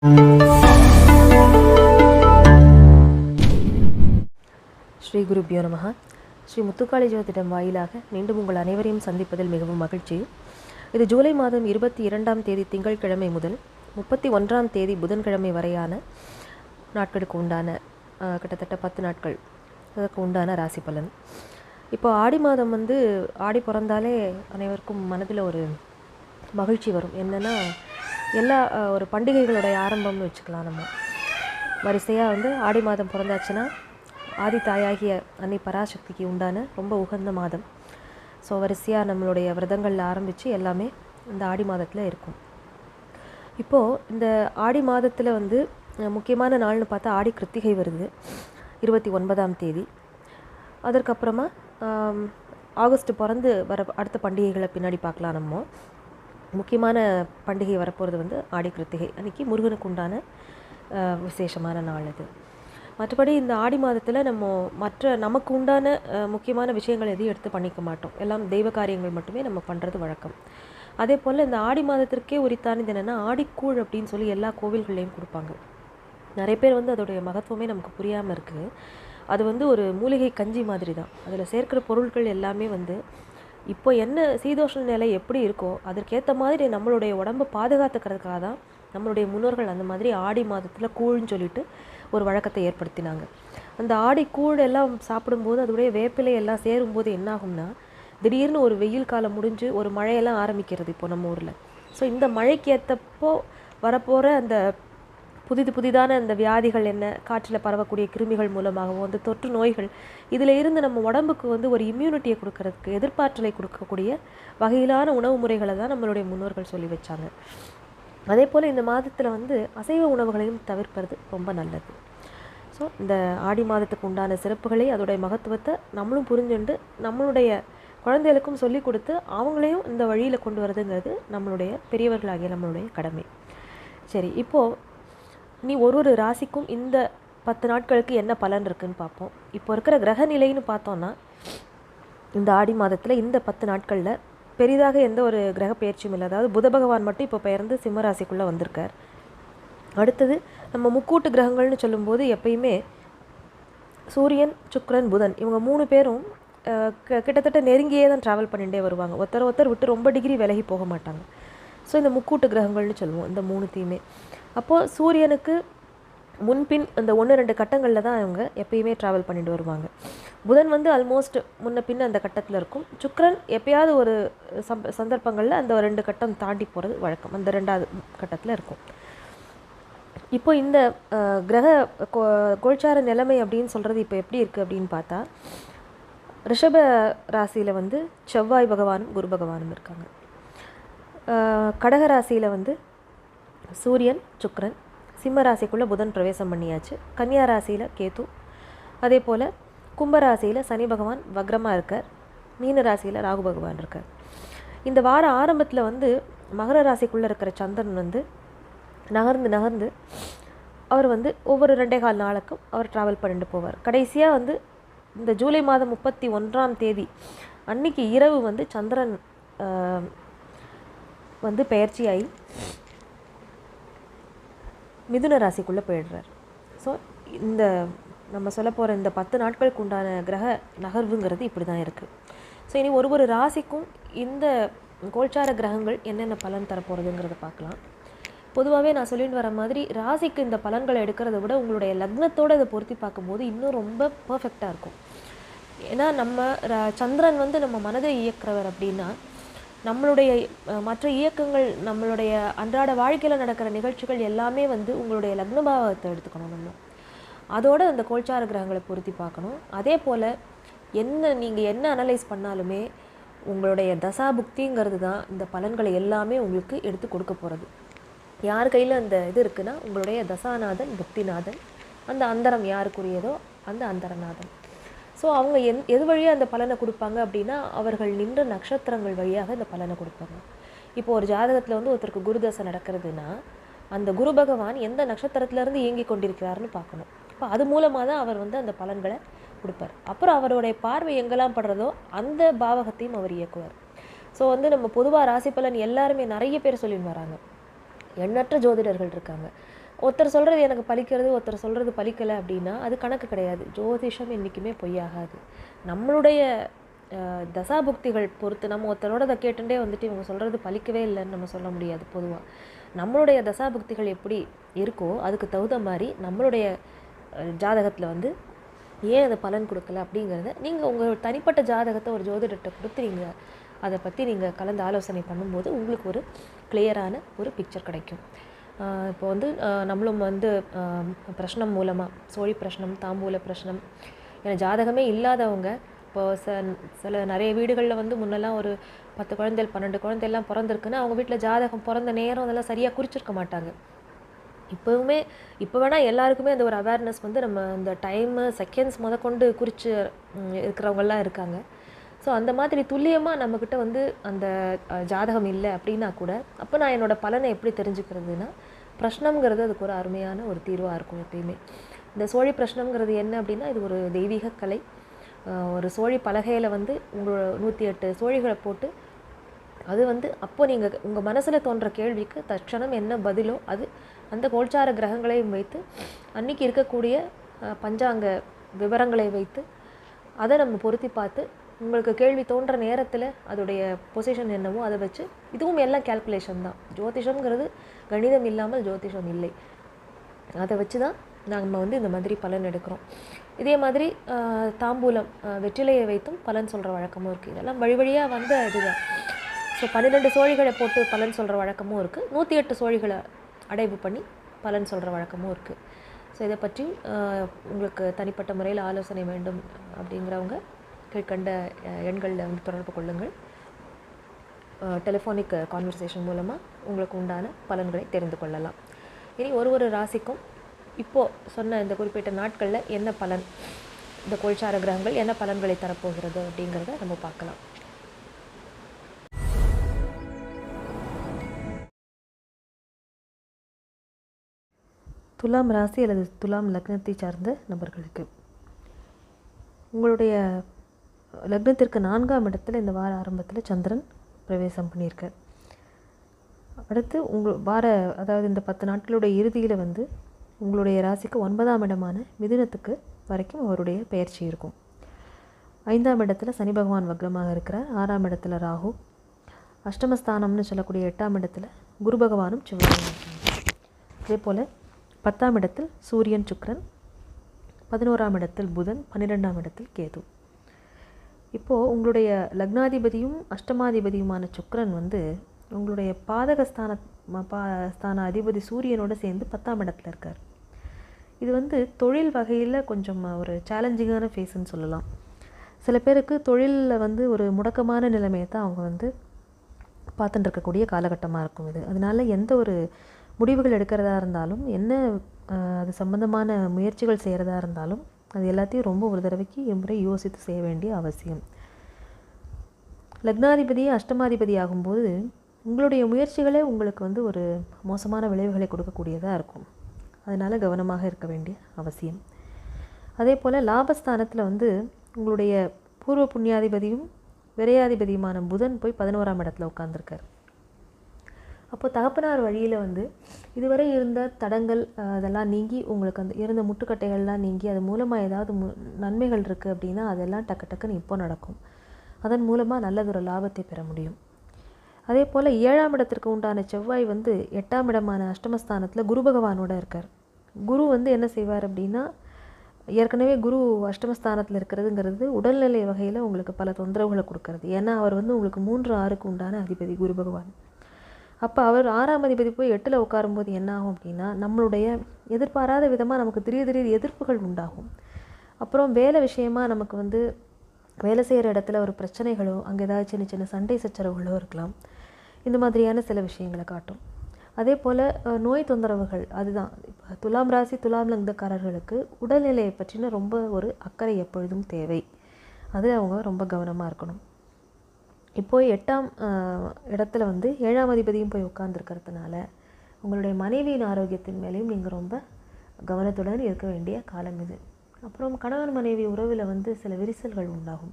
ஸ்ரீ குருபியோ நமஹ. ஸ்ரீ முத்துக்காளி ஜோதிடம் வாயிலாக மீண்டும் உங்கள் அனைவரையும் சந்திப்பதில் மிகவும் மகிழ்ச்சி. இது ஜூலை மாதம் 22ஆம் தேதி திங்கட்கிழமை முதல் 31ஆம் தேதி புதன்கிழமை வரையான நாட்களுக்கு உண்டான கிட்டத்தட்ட 10 நாட்கள் அதற்கு உண்டான ராசி பலன். இப்போ ஆடி மாதம் ஆடி பிறந்தாலே அனைவருக்கும் மனதில் ஒரு மகிழ்ச்சி வரும். என்னென்னா எல்லா ஒரு பண்டிகைகளுடைய ஆரம்பம்னு வச்சுக்கலாம். நம்ம வரிசையாக ஆடி மாதம் பிறந்தாச்சுன்னா ஆதி தாயாகிய அன்னை பராசக்திக்கு உண்டான ரொம்ப உகந்த மாதம். ஸோ வரிசையாக நம்மளுடைய விரதங்களில் ஆரம்பித்து எல்லாமே இந்த ஆடி மாதத்தில் இருக்கும். இப்போது இந்த ஆடி மாதத்தில் முக்கியமான நாள்னு பார்த்தா ஆடி கிருத்திகை வருது 29ஆம் தேதி. அதற்கப்புறமா ஆகஸ்ட் பிறந்து வர அடுத்த பண்டிகைகளை பின்னாடி பார்க்கலாம். நம்ம முக்கியமான பண்டிகை வரப்போகிறது ஆடி கிருத்திகை அன்றைக்கி முருகனுக்கு உண்டான விசேஷமான நாள் அது. மற்றபடி இந்த ஆடி மாதத்தில் நம்ம நமக்கு உண்டான முக்கியமான விஷயங்கள் எதையும் எடுத்து பண்ணிக்க மாட்டோம். எல்லாம் தெய்வ காரியங்கள் மட்டுமே நம்ம பண்ணுறது வழக்கம். அதே போல் இந்த ஆடி மாதத்திற்கே உரித்தானது என்னென்னா ஆடிக்கூழ் அப்படின்னு சொல்லி எல்லா கோவில்கள்லேயும் கொடுப்பாங்க. நிறைய பேர் அதோடைய மகத்துவமே நமக்கு புரியாமல் இருக்குது. அது ஒரு மூலிகை கஞ்சி மாதிரி தான். அதில் சேர்க்கிற பொருட்கள் எல்லாமே இப்போ என்ன சீதோஷ்ண நிலை எப்படி இருக்கோ அதற்கேற்ற மாதிரி நம்மளுடைய உடம்பை பாதுகாத்துக்கிறதுக்காக தான் நம்மளுடைய முன்னோர்கள் அந்த மாதிரி ஆடி மாதத்தில் கூழ்னு சொல்லிட்டு ஒரு வழக்கத்தை ஏற்படுத்தினாங்க. அந்த ஆடி கூழ் எல்லாம் சாப்பிடும்போது அதோடைய வேப்பிலை எல்லாம் சேரும்போது என்னாகும்னா திடீர்னு ஒரு வெயில் காலம் முடிஞ்சு ஒரு மழையெல்லாம் ஆரம்பிக்கிறது இப்போ நம்ம ஊரில். ஸோ இந்த மழைக்கு ஏற்றப்போ வரப்போகிற அந்த புதிதான அந்த வியாதிகள் என்ன, காற்றில் பரவக்கூடிய கிருமிகள் மூலமாகவும் அந்த தொற்று நோய்கள் இதில் இருந்து நம்ம உடம்புக்கு ஒரு இம்யூனிட்டியை கொடுக்கறதுக்கு, எதிர்ப்பாற்றலை கொடுக்கக்கூடிய வகையிலான உணவு முறைகளை தான் நம்மளுடைய முன்னோர்கள் சொல்லி வச்சாங்க. அதே போல் இந்த மாதத்தில் அசைவ உணவுகளையும் தவிர்ப்பது ரொம்ப நல்லது. ஸோ இந்த ஆடி மாதத்துக்கு உண்டான சிறப்புகளை அதோடைய மகத்துவத்தை நம்மளும் புரிஞ்சுண்டு நம்மளுடைய குழந்தைகளுக்கும் சொல்லி கொடுத்து அவங்களையும் இந்த வழியில் கொண்டு வரதுங்கிறது நம்மளுடைய பெரியவர்களாகிய நம்மளுடைய கடமை. சரி, இப்போது நீ ஒரு ராசிக்கும் இந்த 10 நாட்களுக்கு என்ன பலன் இருக்குன்னு பார்ப்போம். இப்போ இருக்கிற கிரக நிலைன்னு பார்த்தோன்னா இந்த ஆடி மாதத்தில் இந்த 10 நாட்களில் பெரிதாக எந்த ஒரு கிரக பயிற்சியும் இல்லை. அதாவது புத பகவான் மட்டும் இப்போ பெயர்ந்து சிம்ம ராசிக்குள்ளே வந்திருக்கார். அடுத்தது நம்ம முக்கூட்டு கிரகங்கள்னு சொல்லும்போது எப்பயுமே சூரியன், சுக்கிரன், புதன் இவங்க 3 பேரும் கிட்டத்தட்ட நெருங்கியே தான் ட்ராவல் பண்ணிகிட்டே வருவாங்க. ஒருத்தர் விட்டு ரொம்ப டிகிரி விலகி போக மாட்டாங்க. ஸோ இந்த முக்கூட்டு கிரகங்கள்னு சொல்லுவோம் இந்த 3த்தையுமே. அப்போது சூரியனுக்கு முன்பின் இந்த 1-2 கட்டங்களில் தான் அவங்க எப்பயுமே ட்ராவல் பண்ணிட்டு வருவாங்க. புதன் ஆல்மோஸ்ட் முன்ன பின்ன அந்த கட்டத்தில் இருக்கும். சுக்கிரன் எப்பயாவது ஒரு சந்தர்ப்பங்களில் அந்த 2 கட்டம் தாண்டி போகிறது வழக்கம், அந்த 2வது கட்டத்தில் இருக்கும். இப்போ இந்த கிரக கோல்சார நிலைமை அப்படின்னு சொல்கிறது இப்போ எப்படி இருக்குது அப்படின்னு பார்த்தா ரிஷப ராசியில் செவ்வாய் பகவானும் குரு பகவானும் இருக்காங்க. கடக ராசியில் சூரியன், சுக்கிரன், சிம்ம ராசிக்குள்ளே புதன் பிரவேசம் பண்ணியாச்சு. கன்னியா ராசியில் கேது, அதே போல் கும்பராசியில் சனி பகவான் வக்ரமாக இருக்கார். மீன ராசியில் ராகு பகவான் இருக்கார். இந்த வார ஆரம்பத்தில் மகர ராசிக்குள்ளே இருக்கிற சந்திரன் நகர்ந்து அவர் ஒவ்வொரு 2.25 நாளுக்கும் அவர் ட்ராவல் பண்ணிட்டு போவார். கடைசியாக இந்த ஜூலை மாதம் 31ஆம் தேதி அன்னைக்கு இரவு சந்திரன் பெயர்ச்சியாகி மிதுன ராசிக்குள்ளே போயிடுறார். ஸோ இந்த நம்ம சொல்ல போகிற இந்த 10 நாட்களுக்கு உண்டான கிரக நகர்வுங்கிறது இப்படி தான் இருக்குது. ஸோ இனி ஒரு ராசிக்கும் இந்த கோல்சார கிரகங்கள் என்னென்ன பலன் தரப்போகிறதுங்கிறத பார்க்கலாம். பொதுவாகவே நான் சொல்லிட்டு வர மாதிரி ராசிக்கு இந்த பலன்களை எடுக்கிறத விட உங்களுடைய லக்னத்தோடு அதை பொருத்தி பார்க்கும்போது இன்னும் ரொம்ப பர்ஃபெக்டாக இருக்கும். ஏன்னா நம்ம சந்திரன் நம்ம மனதை இயக்குறவர் அப்படின்னா நம்மளுடைய மற்ற இயக்கங்கள், நம்மளுடைய அன்றாட வாழ்க்கையில் நடக்கிற நிகழ்ச்சிகள் எல்லாமே உங்களுடைய லக்னபாவத்தை எடுத்துக்கணும். நம்ம அதோடு அந்த கோல்சார கிரகங்களை பொருத்தி பார்க்கணும். அதே போல் நீங்கள் என்ன அனலைஸ் பண்ணாலுமே உங்களுடைய தசா புக்திங்கிறது தான் இந்த பலன்களை எல்லாமே உங்களுக்கு எடுத்து கொடுக்க போகிறது. யார் கையில் அந்த இது இருக்குன்னா உங்களுடைய தசாநாதன், புக்திநாதன், அந்த அந்தரம் யாருக்குரியதோ அந்த அந்தரநாதன். ஸோ அவங்க எது வழியாக அந்த பலனை கொடுப்பாங்க அப்படின்னா அவர்கள் நின்ற நட்சத்திரங்கள் வழியாக இந்த பலனை கொடுப்பாங்க. இப்போ ஒரு ஜாதகத்தில் ஒருத்தருக்கு குருதசை நடக்கிறதுனா அந்த குரு பகவான் எந்த நட்சத்திரத்திலேருந்து இயங்கி கொண்டிருக்கிறாருன்னு பார்க்கணும். இப்போ அது மூலமாக தான் அவர் அந்த பலன்களை கொடுப்பார். அப்புறம் அவருடைய பார்வை எங்கெல்லாம் படுறதோ அந்த பாவகத்தையும் அவர் இயக்குவார். ஸோ நம்ம பொதுவாக ராசி பலன் எல்லாருமே நிறைய பேர் சொல்லின்னு வராங்க. எண்ணற்ற ஜோதிடர்கள் இருக்காங்க. ஒருத்தர் சொல்கிறது எனக்கு பலிக்கிறது, ஒருத்தர் சொல்கிறது பலிக்கலை அப்படின்னா அது கணக்கு கிடையாது. ஜோதிஷம் என்றைக்குமே பொய்யாகாது. நம்மளுடைய தசாபுக்திகள் பொறுத்து நம்ம ஒருத்தரோட கேட்டுட்டே வந்துட்டு இவங்க சொல்கிறது பலிக்கவே இல்லைன்னு நம்ம சொல்ல முடியாது. பொதுவாக நம்மளுடைய தசாபுக்திகள் எப்படி இருக்கோ அதுக்கு தகுந்த மாதிரி நம்மளுடைய ஜாதகத்தில் வந்து ஏன் அது பலன் கொடுக்கல அப்படிங்கிறத நீங்கள் உங்கள் தனிப்பட்ட ஜாதகத்தை ஒரு ஜோதிடர்கிட்ட கொடுத்து நீங்கள் அதை பற்றி நீங்கள் கலந்து ஆலோசனை பண்ணும்போது உங்களுக்கு ஒரு கிளியரான ஒரு பிக்சர் கிடைக்கும். இப்போ வந்து நம்மளும் வந்து பிரஷ்னம் மூலமாக சோழி பிரஷ்னம், தாம்பூல பிரஷ்னம், ஏன்னா ஜாதகமே இல்லாதவங்க இப்போ சில நிறைய வீடுகளில் வந்து முன்னெல்லாம் ஒரு 10 குழந்தைகள் 12 குழந்தையெல்லாம் பிறந்திருக்குன்னா அவங்க வீட்டில் ஜாதகம் பிறந்த நேரம் அதெல்லாம் சரியாக குறிச்சிருக்க மாட்டாங்க. இப்போ வேணால் எல்லாருக்குமே அந்த ஒரு அவேர்னஸ் வந்து நம்ம இந்த டைமு செகண்ட்ஸ் முதற்கொண்டு குறித்து இருக்கிறவங்கெல்லாம் இருக்காங்க. ஸோ அந்த மாதிரி துல்லியமாக நம்மக்கிட்ட வந்து அந்த ஜாதகம் இல்லை அப்படின்னா கூட அப்போ நான் என்னோடய பலனை எப்படி தெரிஞ்சுக்கிறதுனா பிரஷ்னம்ங்கிறது அதுக்கு ஒரு அருமையான ஒரு தீர்வாக இருக்கும். எப்பயுமே இந்த சோழி பிரஷ்னம்ங்கிறது என்ன அப்படின்னா இது ஒரு தெய்வீக கலை. ஒரு சோழி பலகையில் வந்து உங்களோட 108 சோழிகளை போட்டு அது வந்து அப்போ நீங்கள் உங்கள் மனசில் தோன்ற கேள்விக்கு தட்சணம் என்ன பதிலோ அது அந்த கோல்சார கிரகங்களையும் வைத்து அன்றைக்கி இருக்கக்கூடிய பஞ்சாங்க விவரங்களை வைத்து அதை நம்ம பொருத்தி பார்த்து உங்களுக்கு கேள்வி தோன்ற நேரத்தில் அதோடைய பொசிஷன் என்னவோ அதை வச்சு இதுவும் எல்லாம் கேல்குலேஷன் தான். ஜோதிஷம்ங்கிறது கணிதம் இல்லாமல் ஜோதிஷம் இல்லை. அதை வச்சு தான் நம்ம வந்து இந்த மாதிரி பலன் எடுக்கிறோம். இதே மாதிரி தாம்பூலம் வெற்றிலையை வைத்தும் பலன் சொல்கிற வழக்கமும் இருக்குது. இதெல்லாம் வழி வழியாக வந்து இதுதான். ஸோ 12 சோழிகளை போட்டு பலன் சொல்கிற வழக்கமும் இருக்குது. 108 சோழிகளை அடைவு பண்ணி பலன் சொல்கிற வழக்கமும் இருக்குது. ஸோ இதை பற்றி உங்களுக்கு தனிப்பட்ட முறையில் ஆலோசனை வேண்டும் அப்படிங்கிறவங்க கீழ்கண்ட எண்களில் வந்து தொடர்பு கொள்ளுங்கள். டெலிஃபோனிக் கான்வர்சேஷன் மூலமாக உங்களுக்கு உண்டான பலன்களை தெரிந்து கொள்ளலாம். இனி ஒரு ராசிக்கும் இப்போது சொன்ன இந்த குறிப்பிட்ட நாட்களில் என்ன பலன், இந்த கோல்சார கிரகங்கள் என்ன பலன்களை தரப்போகிறது அப்படிங்கிறத நம்ம பார்க்கலாம். துலாம் ராசி அல்லது துலாம் லக்னத்தை சார்ந்த நபர்களுக்கு உங்களுடைய லக்னத்திற்கு 4ஆம் இடத்துல இந்த வார ஆரம்பத்தில் சந்திரன் பிரவேசம் பண்ணியிருக்கார். அடுத்து அதாவது இந்த 10 நாட்களுடைய இறுதியில் வந்து உங்களுடைய ராசிக்கு 9ஆம் இடமான மிதுனத்துக்கு வரைக்கும் அவருடைய பெயர்ச்சி இருக்கும். 5ஆம் இடத்துல சனி பகவான் வக்ரமாக இருக்கிறார். 6ஆம் இடத்துல ராகு, அஷ்டமஸ்தானம்னு சொல்லக்கூடிய 8ஆம் இடத்துல குரு பகவானும் செவ்வாயும் இருக்கிறார். அதே போல் 10ஆம் இடத்தில் சூரியன் சுக்கிரன், 11ஆம் இடத்தில் புதன், 12ஆம் இடத்தில் கேது. இப்போது உங்களுடைய லக்னாதிபதியும் அஷ்டமாதிபதியுமான சுக்கிரன் வந்து உங்களுடைய ஸ்தான அதிபதி சூரியனோடு சேர்ந்து 10ஆம் இடத்துல இருக்கார். இது வந்து தொழில் வகையில் கொஞ்சம் ஒரு சேலஞ்சிங்கான ஃபேஸ்ன்னு சொல்லலாம். சில பேருக்கு தொழிலில் வந்து ஒரு முடக்கமான நிலைமையை தான் அவங்க வந்து பார்த்துட்டு இருக்கக்கூடிய காலகட்டமாக இருக்கும் இது. அதனால் எந்த ஒரு முடிவுகள் எடுக்கிறதா இருந்தாலும், என்ன அது சம்பந்தமான முயற்சிகள் செய்கிறதா இருந்தாலும் அது எல்லாத்தையும் ரொம்ப ஒரு தடவைக்கு முறை யோசித்து செய்ய வேண்டிய அவசியம். லக்னாதிபதி அஷ்டமாதிபதி ஆகும்போது உங்களுடைய முயற்சிகளே உங்களுக்கு வந்து ஒரு மோசமான விளைவுகளை கொடுக்கக்கூடியதாக இருக்கும். அதனால் கவனமாக இருக்க வேண்டிய அவசியம். அதே போல் லாபஸ்தானத்தில் வந்து உங்களுடைய பூர்வ புண்ணியாதிபதியும் விரையாதிபதியுமான புதன் போய் 11ஆம் இடத்துல உட்கார்ந்துருக்கார். அப்போது தகப்பனார் வழியில் வந்து இதுவரை இருந்த தடங்கள் அதெல்லாம் நீங்கி உங்களுக்கு அந்த இருந்த முட்டுக்கட்டைகள்லாம் நீங்கி அது மூலமாக ஏதாவது நன்மைகள் இருக்குது அப்படின்னா அதெல்லாம் டக்குன்னு இப்போ நடக்கும். அதன் மூலமாக நல்லதொரு லாபத்தை பெற முடியும். அதே போல் 7ஆம் இடத்திற்கு உண்டான செவ்வாய் வந்து 8ஆம் இடமான அஷ்டமஸ்தானத்தில் குரு பகவானோட இருக்கார். குரு வந்து என்ன செய்வார் அப்படின்னா, ஏற்கனவே குரு அஷ்டமஸ்தானத்தில் இருக்கிறதுங்கிறது உடல்நிலை வகையில் உங்களுக்கு பல தொந்தரவுகளை கொடுக்கறது. ஏன்னா அவர் வந்து உங்களுக்கு 3, 6க்கு உண்டான அதிபதி குரு பகவான். அப்போ அவர் 6ஆம் அதிபதி போய் 8ல் உட்காரும்போது என்ன ஆகும் அப்படின்னா, நம்மளுடைய எதிர்பாராத விதமாக நமக்கு திடீர் எதிர்ப்புகள் உண்டாகும். அப்புறம் வேலை விஷயமாக நமக்கு வந்து வேலை செய்கிற இடத்துல ஒரு பிரச்சனைகளோ அங்கே ஏதாவது சின்ன சண்டை சச்சரவுகளோ இருக்கலாம். இந்த மாதிரியான சில விஷயங்களை காட்டும். அதே போல் நோய் தொந்தரவுகள், அதுதான் இப்போ துலாம் ராசி துலாம் லக்னக்காரர்களுக்கு உடல்நிலையை பற்றின ரொம்ப ஒரு அக்கறை எப்பொழுதும் தேவை. அது அவங்க ரொம்ப கவனமாக இருக்கணும். இப்போது 8ஆம் இடத்துல வந்து 7ஆம் அதிபதியும் போய் உட்கார்ந்துருக்கிறதுனால உங்களுடைய மனைவியின் ஆரோக்கியத்தின் மேலேயும் நீங்கள் ரொம்ப கவனத்துடன் இருக்க வேண்டிய காலம் இது. அப்புறம் கணவன் மனைவி உறவில் வந்து சில விரிசல்கள் உண்டாகும்.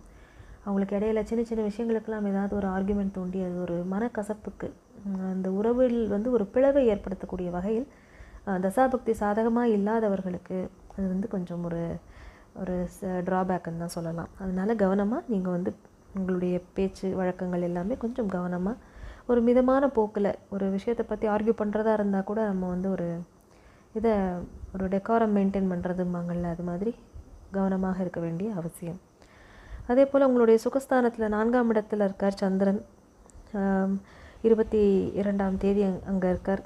அவங்களுக்கு இடையில சின்ன விஷயங்களுக்கெல்லாம் ஏதாவது ஒரு ஆர்குமெண்ட் தோண்டி அது ஒரு மனக்கசப்புக்கு அந்த உறவில் வந்து ஒரு பிளவை ஏற்படுத்தக்கூடிய வகையில் தசாபக்தி சாதகமாக இல்லாதவர்களுக்கு அது வந்து கொஞ்சம் ஒரு ஒரு ட்ராபேக்குன்னு தான் சொல்லலாம். அதனால் கவனமாக நீங்கள் வந்து உங்களுடைய பேச்சு வழக்கங்கள் எல்லாமே கொஞ்சம் கவனமாக ஒரு மிதமான போக்கில் ஒரு விஷயத்தை பற்றி ஆர்கியூ பண்ணுறதா இருந்தால் கூட நம்ம வந்து ஒரு இதை ஒரு டெக்காரம் மெயின்டைன் பண்ணுறதுமாங்கள்ல, அது மாதிரி கவனமாக இருக்க வேண்டிய அவசியம். அதே போல் உங்களுடைய சுகஸ்தானத்தில் 4ஆம் இடத்துல இருக்கார் சந்திரன். 22ஆம் தேதி அங்கே இருக்கார்.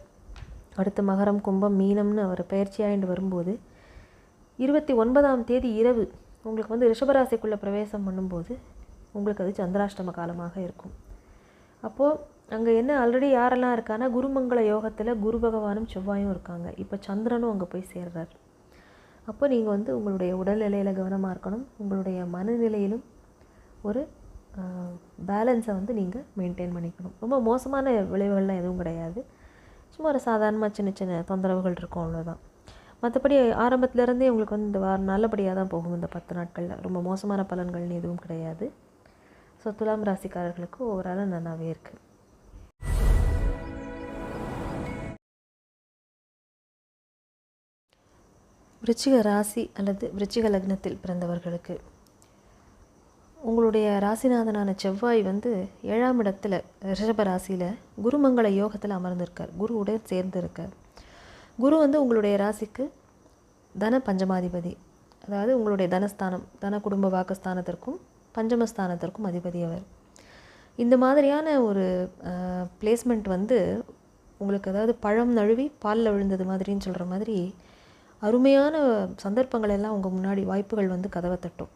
அடுத்து மகரம், கும்பம், மீனம்னு அவர் பயிற்சியாயிண்டு வரும்போது 29ஆம் தேதி இரவு உங்களுக்கு வந்து ரிஷபராசிக்குள்ளே பிரவேசம் பண்ணும்போது உங்களுக்கு அது சந்திராஷ்டம காலமாக இருக்கும். அப்போது அங்கே என்ன ஆல்ரெடி யாரெல்லாம் இருக்கான்னா, குருமங்கள யோகத்தில் குரு பகவானும் செவ்வாயும் இருக்காங்க. இப்போ சந்திரனும் அங்கே போய் சேர்றார். அப்போ நீங்கள் வந்து உங்களுடைய உடல்நிலையில் கவனமாக இருக்கணும். உங்களுடைய மனநிலையிலும் ஒரு பேலன்ஸை வந்து நீங்கள் மெயின்டைன் பண்ணிக்கணும். ரொம்ப மோசமான விளைவுகள்லாம் எதுவும் கிடையாது. சும்மா ஒரு சாதாரணமாக சின்ன சின்ன தொந்தரவுகள் இருக்கும், அவ்வளோதான். மற்றபடி ஆரம்பத்துலேருந்தே உங்களுக்கு வந்து இந்த வாரம் நல்லபடியாக தான் போகும். இந்த 10 நாட்களில் ரொம்ப மோசமான பலன்கள்னு எதுவும் கிடையாது. ஸோ துலாம் ராசிக்காரர்களுக்கு ஓவராலாக நல்லாவே இருக்குது. விருச்சிக ராசி அல்லது விருச்சிக லக்னத்தில் பிறந்தவர்களுக்கு உங்களுடைய ராசிநாதனான செவ்வாய் வந்து 7ஆம் இடத்துல ரிஷப ராசியில் குருமங்கள யோகத்தில் அமர்ந்திருக்கார். குருவுடன் சேர்ந்து இருக்கார். குரு வந்து உங்களுடைய ராசிக்கு தன பஞ்சமாதிபதி, அதாவது உங்களுடைய தனஸ்தானம், தன குடும்ப வாக்குஸ்தானத்திற்கும் பஞ்சமஸ்தானத்திற்கும் அதிபதி அவர். இந்த மாதிரியான ஒரு பிளேஸ்மெண்ட் வந்து உங்களுக்கு, அதாவது பழம் நழுவி பாலில் விழுந்தது மாதிரின்னு சொல்கிற மாதிரி அருமையான சந்தர்ப்பங்கள் எல்லாம் உங்கள் முன்னாடி வாய்ப்புகள் வந்து கதவை தட்டும்.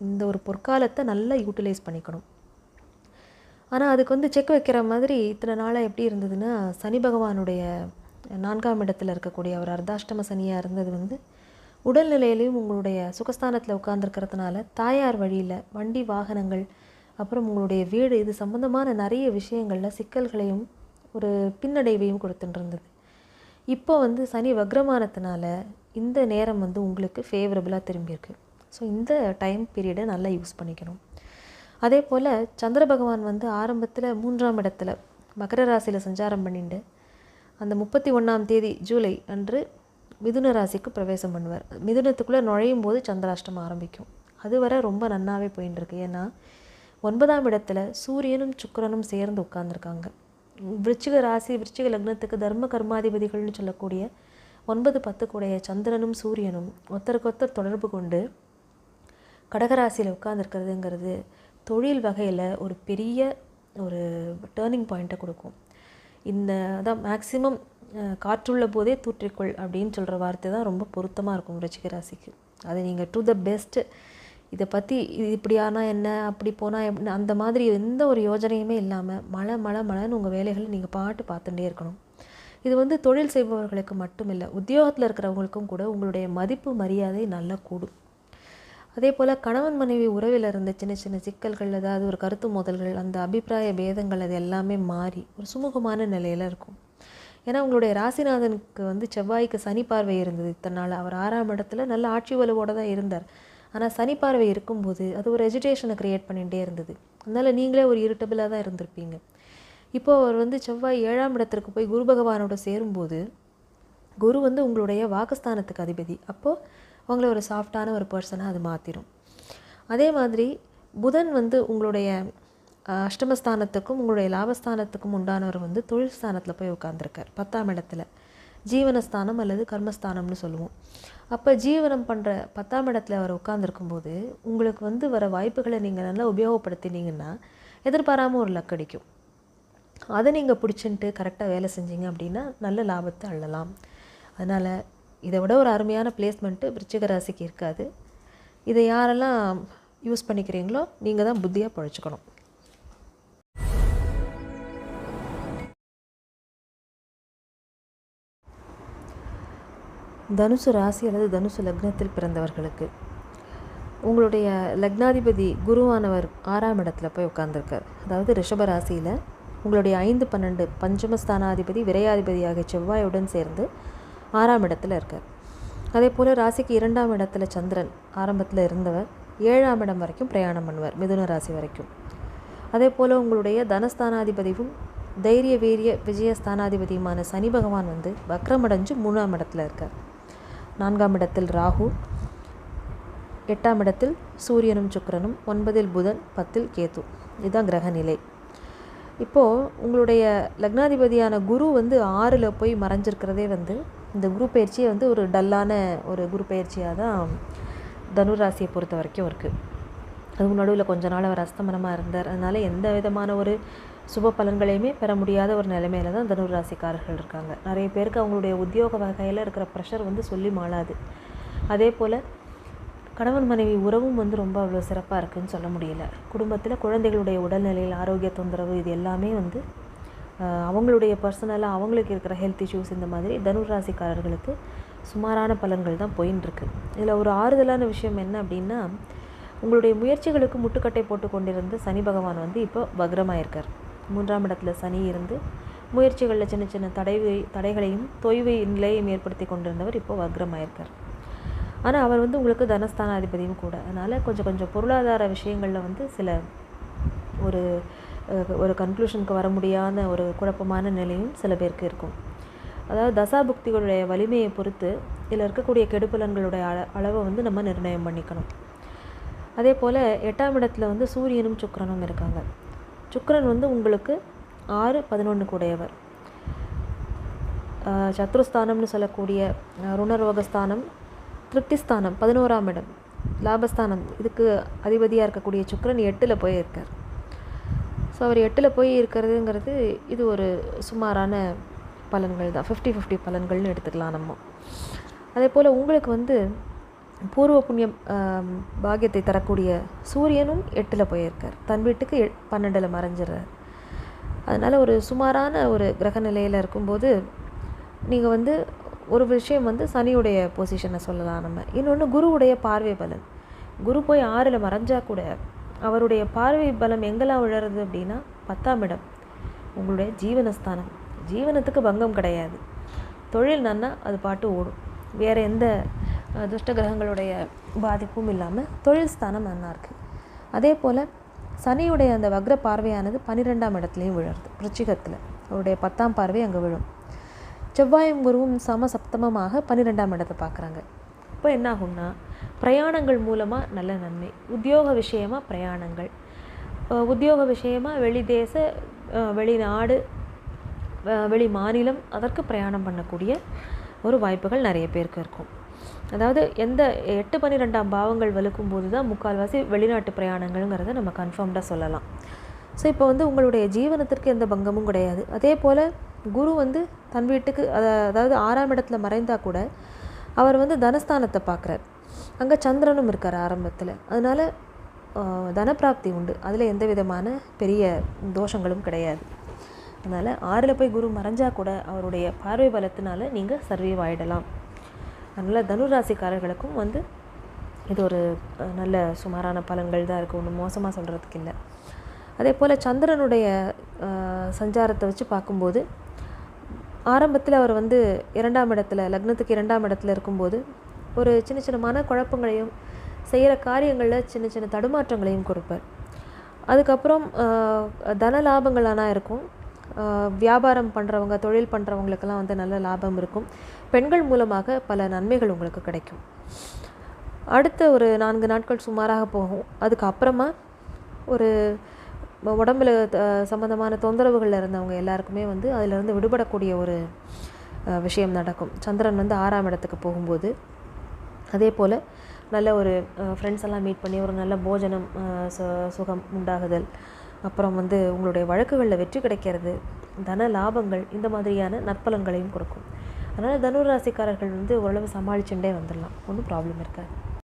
இந்த ஒரு பொற்காலத்தை நல்லா யூட்டிலைஸ் பண்ணிக்கணும். ஆனால் அதுக்கு வந்து செக் வைக்கிற மாதிரி இத்தனை நாளாக எப்படி இருந்ததுன்னா, சனி பகவானுடைய 4ஆம் இடத்துல இருக்கக்கூடிய அவர் அர்த்தாஷ்டம சனியாக இருந்தது வந்து உடல்நிலையிலையும் உங்களுடைய சுகஸ்தானத்தில் உட்கார்ந்துருக்கிறதுனால தாயார் வழியில் வண்டி வாகனங்கள், அப்புறம் உங்களுடைய வீடு, இது சம்மந்தமான நிறைய விஷயங்களில் சிக்கல்களையும் ஒரு பின்னடைவையும் கொடுத்துட்டு இருந்தது. இப்போ வந்து சனி வக்ரமானத்தினால இந்த நேரம் வந்து உங்களுக்கு ஃபேவரபுளாக திரும்பியிருக்கு. ஸோ இந்த டைம் பீரியடை நல்லா யூஸ் பண்ணிக்கணும். அதே போல் சந்திர பகவான் வந்து ஆரம்பத்தில் 3ஆம் இடத்துல மகர ராசியில் சஞ்சாரம் பண்ணிட்டு அந்த 31ஆம் தேதி ஜூலை அன்று மிதுன ராசிக்கு பிரவேசம் பண்ணுவார். மிதுனத்துக்குள்ளே நுழையும் போது சந்திராஷ்டமம் ஆரம்பிக்கும். அதுவரை ரொம்ப நன்னாவே போயின்னு இருக்கு. ஏன்னா 9ஆம் இடத்துல சூரியனும் சுக்கிரனும் சேர்ந்து உட்கார்ந்துருக்காங்க. விருச்சிக ராசி விருச்சிக லக்னத்துக்கு தர்ம கர்மாதிபதிகள்னு சொல்லக்கூடிய 9, 10 கூடைய சந்திரனும் சூரியனும் ஒருத்தருக்கொத்தர் தொடர்பு கொண்டு கடகராசியில் உட்கார்ந்துருக்கிறதுங்கிறது தொழில் வகையில் ஒரு பெரிய ஒரு டேர்னிங் பாயிண்ட்டை கொடுக்கும். இந்த அதான் மேக்சிமம் காற்றுள்ள போதே தூற்றிக்கொள் அப்படின்னு சொல்கிற வார்த்தை தான் ரொம்ப பொருத்தமாக இருக்கும் விருச்சிக ராசிக்கு. அது நீங்கள் டு த பெஸ்ட்டு, இதை பற்றி இது இப்படி ஆனால் என்ன, அப்படி போனால் எப்படி, அந்த மாதிரி எந்த ஒரு யோஜனையுமே இல்லாமல் மழைன்னு உங்கள் வேலைகளை நீங்கள் பார்த்துட்டே இருக்கணும். இது வந்து தொழில் செய்பவர்களுக்கு மட்டும் இல்லை, உத்தியோகத்தில் இருக்கிறவங்களுக்கும் கூட உங்களுடைய மதிப்பு மரியாதை நல்லா கூடும். அதே போல் கணவன் மனைவி உறவில் இருந்த சின்ன சின்ன சிக்கல்கள், அதாவது ஒரு கருத்து மோதல்கள், அந்த அபிப்பிராய பேதங்கள், அது எல்லாமே மாறி ஒரு சுமூகமான நிலையில் இருக்கும். ஏன்னா உங்களுடைய ராசிநாதனுக்கு வந்து செவ்வாய்க்கு சனி பார்வை இருந்தது இத்தனை நாள். அவர் 6ஆம் இடத்துல நல்ல ஆட்சி வலுவோடு தான் இருந்தார். ஆனால் சனி பார்வை இருக்கும்போது அது ஒரு எஜிடேஷனை க்ரியேட் பண்ணிகிட்டே இருந்தது. அதனால் நீங்களே ஒரு இரிட்டபிளாக தான் இருந்திருப்பீங்க. இப்போது அவர் வந்து செவ்வாய் 7ஆம் இடத்திற்கு போய் குரு பகவானோட சேரும்போது, குரு வந்து உங்களுடைய வாக்குஸ்தானத்துக்கு அதிபதி. அப்போது அவங்கள ஒரு சாஃப்டான ஒரு பர்சனாக அது மாற்றிடும். அதே மாதிரி புதன் வந்து உங்களுடைய அஷ்டமஸ்தானத்துக்கும் உங்களுடைய லாபஸ்தானத்துக்கும் உண்டானவர் வந்து தொழில் ஸ்தானத்தில் போய் உட்கார்ந்துருக்கார் 10ஆம் இடத்துல. ஜீவனஸ்தானம் அல்லது கர்மஸ்தானம்னு சொல்லுவோம். அப்போ ஜீவனம் பண்ணுற 10ஆம் இடத்துல அவர் உட்கார்ந்துருக்கும்போது உங்களுக்கு வந்து வர வாய்ப்புகளை நீங்கள் நல்லா உபயோகப்படுத்தினீங்கன்னா எதிர்பாராமல் ஒரு லக் அடிக்கும். அதை நீங்கள் பிடிச்சின்ட்டு கரெக்டாக வேலை செஞ்சீங்க அப்படின்னா நல்ல லாபத்தை அள்ளலாம். அதனால் இதை விட ஒரு அருமையான பிளேஸ்மெண்ட்டு விருச்சிக ராசிக்கு இருக்காது. இதை யாரெல்லாம் யூஸ் பண்ணிக்கிறீங்களோ நீங்கள் தான் புத்தியாக பழிச்சுக்கணும். தனுசு ராசி அல்லது தனுசு லக்னத்தில் பிறந்தவர்களுக்கு உங்களுடைய லக்னாதிபதி குருவானவர் 6ஆம் இடத்துல போய் உட்கார்ந்துருக்கார். அதாவது ரிஷப ராசியில் உங்களுடைய 5, 12 பஞ்சமஸ்தானாதிபதி விரையாதிபதியாக செவ்வாயுடன் சேர்ந்து 6ஆம் இடத்துல இருக்கார். அதே போல் ராசிக்கு 2ஆம் இடத்துல சந்திரன் ஆரம்பத்தில் இருந்தவர் 7ஆம் இடம் வரைக்கும் பிரயாணம் பண்ணுவார், மிதுன ராசி வரைக்கும். அதே போல் உங்களுடைய தனஸ்தானாதிபதியும் தைரிய வீரிய விஜயஸ்தானாதிபதியுமான சனி பகவான் வந்து வக்ரமடைஞ்சு 3ஆம் இடத்துல இருக்கார். 4ஆம் இடத்தில் ராகு, 8ஆம் இடத்தில் சூரியனும் சுக்கிரனும், 9இல் புதன், 10இல் கேது. இதுதான் கிரக நிலை. இப்போது உங்களுடைய லக்னாதிபதியான குரு வந்து 6ல் போய் மறைஞ்சிருக்கிறதே வந்து இந்த குரு பயிற்சியை வந்து ஒரு டல்லான ஒரு குரு பயிற்சியாக தான் தனுராசியை பொறுத்த வரைக்கும் இருக்குது. அதுக்கு நடுவில் கொஞ்ச நாள் அவர் அஸ்தமனமாக இருந்தார். அதனால் எந்த விதமான ஒரு சுப பலன்களையுமே பெற முடியாத ஒரு நிலைமையில தான் தனுராசிக்காரர்கள் இருக்காங்க. நிறைய பேருக்கு அவங்களுடைய உத்தியோக வகையில் இருக்கிற ப்ரெஷர் வந்து சொல்லி மாளாது. அதே போல் கணவன் மனைவி உறவும் வந்து ரொம்ப அவ்வளோ சிறப்பாக இருக்குதுன்னு சொல்ல முடியல. குடும்பத்தில் குழந்தைகளுடைய உடல்நிலையில் ஆரோக்கிய தொந்தரவு இது எல்லாமே வந்து அவங்களுடைய பர்சனலாக அவங்களுக்கு இருக்கிற ஹெல்த் இஷ்யூஸ் இந்த மாதிரி தனுராசிக்காரர்களுக்கு சுமாரான பலன்கள் தான் போயின்னு இருக்கு. இதில் ஒரு ஆறுதலான விஷயம் என்ன அப்படின்னா, உங்களுடைய முயற்சிகளுக்கு முட்டுக்கட்டை போட்டு கொண்டிருந்த சனி பகவான் வந்து இப்போ வக்ரமாயிருக்கார். 3ஆம் இடத்துல சனி இருந்து முயற்சிகளில் சின்ன சின்ன தடைகளையும் தொய்வு நிலையையும் ஏற்படுத்தி கொண்டிருந்தவர் இப்போ வக்ரமாயிருக்கார். ஆனால் அவர் வந்து உங்களுக்கு தனஸ்தானாதிபதியும் கூட. அதனால் கொஞ்சம் பொருளாதார விஷயங்களில் வந்து சில ஒரு கன்க்ளூஷனுக்கு வர முடியாத ஒரு குழப்பமான நிலையும் சில பேருக்கு இருக்கும். அதாவது தசாபுக்திகளுடைய வலிமையை பொறுத்து இதில் இருக்கக்கூடிய கெடுபலன்களுடைய அளவை வந்து நம்ம நிர்ணயம் பண்ணிக்கணும். அதே போல் 8ஆம் இடத்துல வந்து சூரியனும் சுக்கிரனும் இருக்காங்க. சுக்கிரன் வந்து உங்களுக்கு 6, 11 கூடையவர். சத்ருஸ்தானம்னு சொல்லக்கூடிய ருணரோகஸ்தானம், திருப்திஸ்தானம் 11ஆம் இடம், லாபஸ்தானம், இதுக்கு அதிபதியாக இருக்கக்கூடிய சுக்கிரன் 8ல் போய் இருக்கார். ஸோ அவர் 8ல் போய் இருக்கிறதுங்கிறது இது ஒரு சுமாரான பலன்கள் தான். 50-50 பலன்கள்னு எடுத்துக்கலாம் நம்ம. அதே போல் உங்களுக்கு வந்து பூர்வ புண்ணியம் பாக்கியத்தை தரக்கூடிய சூரியனும் 8ல் போயிருக்கார். தன் வீட்டுக்கு 12ல் மறைஞ்சிடுறார். அதனால் ஒரு சுமாரான ஒரு கிரக நிலையில் இருக்கும்போது நீங்கள் வந்து ஒரு விஷயம் வந்து சனியுடைய பொசிஷனை சொல்லலாம் நம்ம. இன்னொன்று குருவுடைய பார்வை பலன். குரு போய் 6ல் மறைஞ்சால் கூட அவருடைய பார்வை பலம் எங்கெல்லாம் விழுறது அப்படின்னா 10ஆம் இடம், உங்களுடைய ஜீவனஸ்தானம். ஜீவனத்துக்கு பங்கம் கிடையாது. தொழில் நன்னா அது பாட்டு ஓடும். வேறு எந்த துஷ்ட கிரகங்களுடைய பாதிப்பும் இல்லாமல் தொழில் ஸ்தானம் நன்னா இருக்குது. அதே போல் சனியுடைய அந்த வக்ர பார்வையானது 12ஆம் இடத்துலையும் விழுறது. விருச்சிகத்தில் அவருடைய 10ஆம் பார்வை அங்கே விழும். செவ்வாயும் குருவும் சமசப்தமமாக 12ஆம் இடத்தை பார்க்குறாங்க. இப்போ என்ன ஆகும்னா, பிரயாணங்கள் மூலமாக நல்ல நன்மை. உத்தியோக விஷயமாக பிரயாணங்கள், உத்தியோக விஷயமாக வெளிதேச, வெளிநாடு, வெளி மாநிலம் அதற்கு பிரயாணம் பண்ணக்கூடிய ஒரு வாய்ப்புகள் நிறைய பேருக்கு இருக்கும். அதாவது எந்த 8, 12ஆம் பாவங்கள் வலுக்கும் போது தான் முக்கால்வாசி வெளிநாட்டு பிரயாணங்கள்ங்கிறத நம்ம கன்ஃபார்ம்டாக சொல்லலாம். ஸோ இப்போ வந்து உங்களுடைய ஜீவனத்திற்கு எந்த பங்கமும் கிடையாது. அதே போல் குரு வந்து தன் வீட்டுக்கு அதாவது 6ஆம் இடத்துல மறைந்தால் கூட அவர் வந்து தனஸ்தானத்தை பார்க்குறார். அங்கே சந்திரனும் இருக்கார் ஆரம்பத்தில். அதனால் தனப்பிராப்தி உண்டு. அதில் எந்த விதமான பெரிய தோஷங்களும் கிடையாது. அதனால் 6ல் போய் குரு மறைஞ்சால் கூட அவருடைய பார்வை பலத்தினால நீங்கள் சர்வைவ் ஆகிடலாம். அதனால் தனுராசிக்காரர்களுக்கும் வந்து இது ஒரு நல்ல சுமாரான பலன்கள் தான் இருக்குது. ஒன்றும் மோசமாக சொல்கிறதுக்கு இல்லை. அதே போல் சந்திரனுடைய சஞ்சாரத்தை வச்சு பார்க்கும்போது ஆரம்பத்தில் அவர் வந்து 2ஆம் இடத்துல, லக்னத்துக்கு 2ஆம் இடத்துல இருக்கும்போது ஒரு சின்ன சின்ன மனக்குழப்பங்களையும் செய்கிற காரியங்களில் சின்ன சின்ன தடுமாற்றங்களையும் கொடுப்பார். அதுக்கப்புறம் தன லாபங்கள் ஆனால் இருக்கும். வியாபாரம் பண்ணுறவங்க, தொழில் பண்ணுறவங்களுக்கெல்லாம் வந்து நல்ல லாபம் இருக்கும். பெண்கள் மூலமாக பல நன்மைகள் உங்களுக்கு கிடைக்கும். அடுத்த ஒரு 4 நாட்கள் சுமாராக போகும். அதுக்கப்புறமா ஒரு உடம்பில் சம்மந்தமான தொந்தரவுகளில் இருந்தவங்க எல்லாருக்குமே வந்து அதிலிருந்து விடுபடக்கூடிய ஒரு விஷயம் நடக்கும். சந்திரன் வந்து 6ஆம் இடத்துக்கு போகும்போது. அதே போல் நல்ல ஒரு ஃப்ரெண்ட்ஸ் எல்லாம் மீட் பண்ணி ஒரு நல்ல போஜனம், சுகம் உண்டாகுதல், அப்புறம் வந்து உங்களுடைய வழக்குகளில் வெற்றி கிடைக்கிறது, தன லாபங்கள், இந்த மாதிரியான நற்பலன்களையும் கொடுக்கும். அதனால் தனுராசிக்காரர்கள் வந்து ஓரளவு சமாளிச்சுட்டே வந்துடலாம். ஒன்றும் ப்ராப்ளம் இருக்காது.